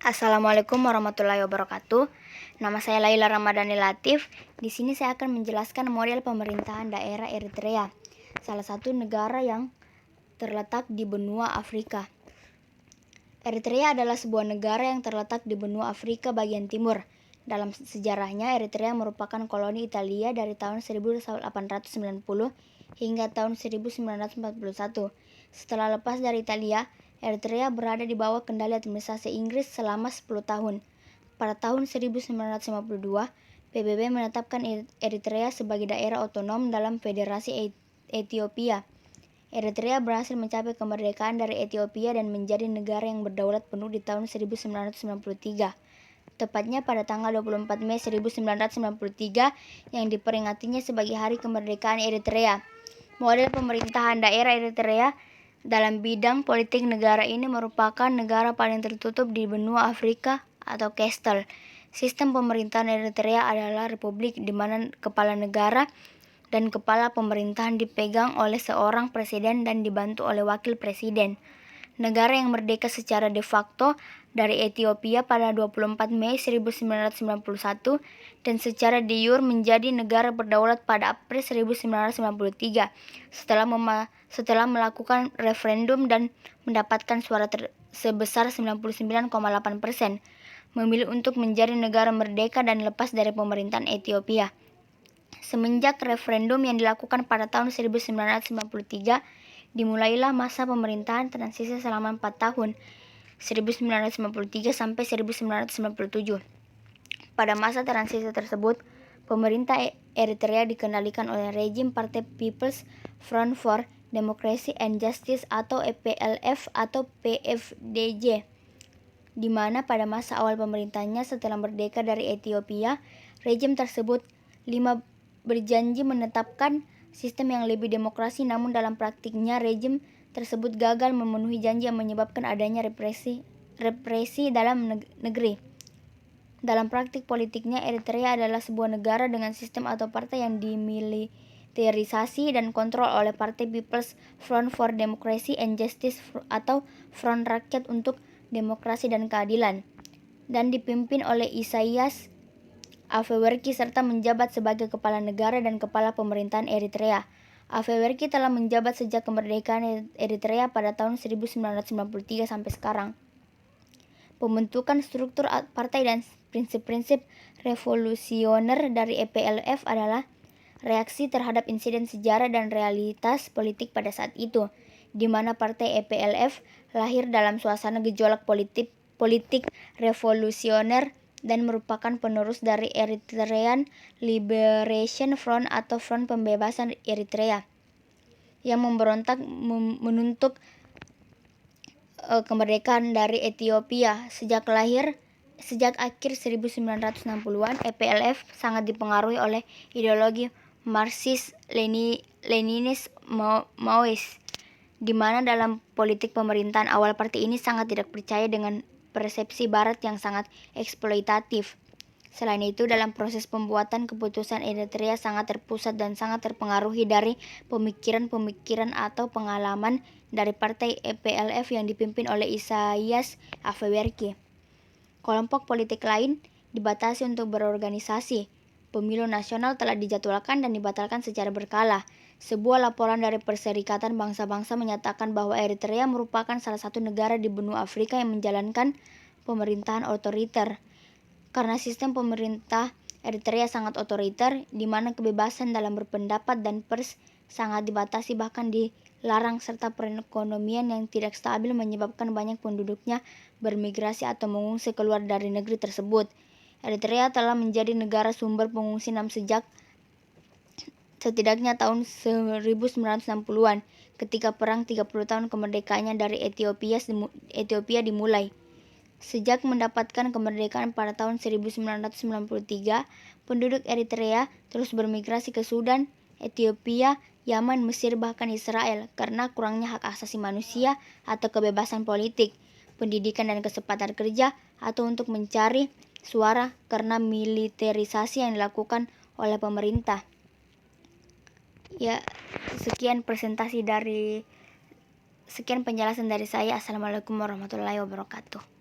Assalamualaikum warahmatullahi wabarakatuh. Nama saya Laila Ramadhani Latif. Di sini saya akan menjelaskan model pemerintahan daerah Eritrea, salah satu negara yang terletak di benua Afrika. Eritrea adalah sebuah negara yang terletak di benua Afrika bagian timur. Dalam sejarahnya, Eritrea merupakan koloni Italia dari tahun 1890 hingga tahun 1941. Setelah lepas dari Italia, Eritrea berada di bawah kendali administrasi Inggris selama 10 tahun. Pada tahun 1952, PBB menetapkan Eritrea sebagai daerah otonom dalam Federasi Ethiopia. Eritrea berhasil mencapai kemerdekaan dari Ethiopia dan menjadi negara yang berdaulat penuh di tahun 1993. Tepatnya pada tanggal 24 Mei 1993 yang diperingatinya sebagai Hari Kemerdekaan Eritrea. Model pemerintahan daerah Eritrea dalam bidang politik negara ini merupakan negara paling tertutup di benua Afrika atau Castle. Sistem pemerintahan Eritrea adalah republik di mana kepala negara dan kepala pemerintahan dipegang oleh seorang presiden dan dibantu oleh wakil presiden. Negara yang merdeka secara de facto dari Ethiopia pada 24 Mei 1991 dan secara de jure menjadi negara berdaulat pada April 1993 setelah melakukan referendum dan mendapatkan suara sebesar 99,8%, memilih untuk menjadi negara merdeka dan lepas dari pemerintahan Ethiopia. Semenjak referendum yang dilakukan pada tahun 1993, dimulailah masa pemerintahan transisi selama 4 tahun, 1993 sampai 1997. Pada masa transisi tersebut, pemerintah Eritrea dikendalikan oleh rejim Partai People's Front for Democracy and Justice atau EPLF atau PFDJ, di mana pada masa awal pemerintahnya setelah merdeka dari Ethiopia, rejim tersebut berjanji menetapkan sistem yang lebih demokrasi, namun dalam praktiknya rejim tersebut gagal memenuhi janji yang menyebabkan adanya represi dalam negeri. Dalam praktik politiknya, Eritrea adalah sebuah negara dengan sistem atau partai yang dimiliterisasi dan kontrol oleh Partai People's Front for Democracy and Justice atau Front Rakyat untuk Demokrasi dan Keadilan, dan dipimpin oleh Isaias Afewerki serta menjabat sebagai kepala negara dan kepala pemerintahan Eritrea. Afewerki telah menjabat sejak kemerdekaan Eritrea pada tahun 1993 sampai sekarang. Pembentukan struktur partai dan prinsip-prinsip revolusioner dari EPLF adalah reaksi terhadap insiden sejarah dan realitas politik pada saat itu, di mana partai EPLF lahir dalam suasana gejolak politik revolusioner dan merupakan penerus dari Eritrean Liberation Front atau Front Pembebasan Eritrea yang memberontak menuntut kemerdekaan dari Ethiopia. Sejak akhir 1960-an, EPLF sangat dipengaruhi oleh ideologi Marxist-Leninis Maois, di mana dalam politik pemerintahan awal partai ini sangat tidak percaya dengan persepsi Barat yang sangat eksploitatif. Selain itu, dalam proses pembuatan keputusan Eritrea sangat terpusat dan sangat terpengaruhi dari pemikiran-pemikiran atau pengalaman dari partai EPLF yang dipimpin oleh Isaias Afewerki. Kelompok politik lain dibatasi untuk berorganisasi. Pemilu nasional telah dijadwalkan dan dibatalkan secara berkala. Sebuah laporan dari Perserikatan Bangsa-Bangsa menyatakan bahwa Eritrea merupakan salah satu negara di benua Afrika yang menjalankan pemerintahan otoriter. Karena sistem pemerintah Eritrea sangat otoriter, di mana kebebasan dalam berpendapat dan pers sangat dibatasi bahkan dilarang, serta perekonomian yang tidak stabil menyebabkan banyak penduduknya bermigrasi atau mengungsi keluar dari negeri tersebut. Eritrea telah menjadi negara sumber pengungsi sejak setidaknya tahun 1960-an, ketika perang 30 tahun kemerdekaannya dari Ethiopia dimulai. Sejak mendapatkan kemerdekaan pada tahun 1993, penduduk Eritrea terus bermigrasi ke Sudan, Ethiopia, Yaman, Mesir, bahkan Israel karena kurangnya hak asasi manusia atau kebebasan politik, pendidikan dan kesempatan kerja, atau untuk mencari suara karena militerisasi yang dilakukan oleh pemerintah. Ya, sekian penjelasan dari saya. Assalamualaikum warahmatullahi wabarakatuh.